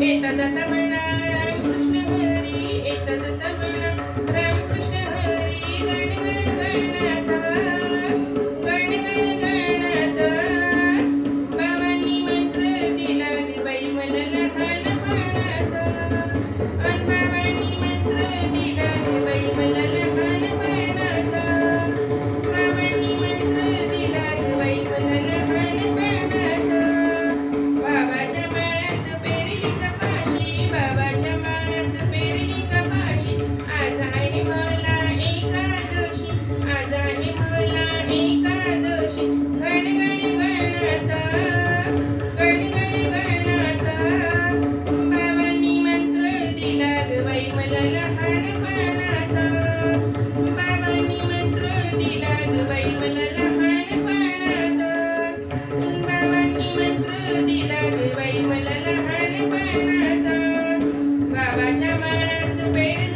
एतदत म्हणा रामकृष्ण हरी, एतदत म्हणा रामकृष्ण हरी. गण गण गणनाथ, गण गण गणनाथ. बाबांनी मंत्र दिला ग बाई मला लहानपणात. अन बाबांनी मंत्र दिला ग बाई मला लहानपणात. बाबांनी मंत्र दिला ग बाई मला लहानपणात. बाबाच्या माळ्यात पेरली कपाशी, बाबाच्या माळ्यात पेरली कपाशी. आज आहे मला एकादशी, आज आहे मला एकादशी. गण गण गणनाथ, गण गण गणनाथ. बाबांनी मंत्र दिला ग बाई मला लहानपणात. बाबांनी मंत्र दिला ग बाई मला लहानपणात. बाबांनी मंत्र दिला ग बाई मला लहानपणात. बाबाच्या माळ्यात पेरली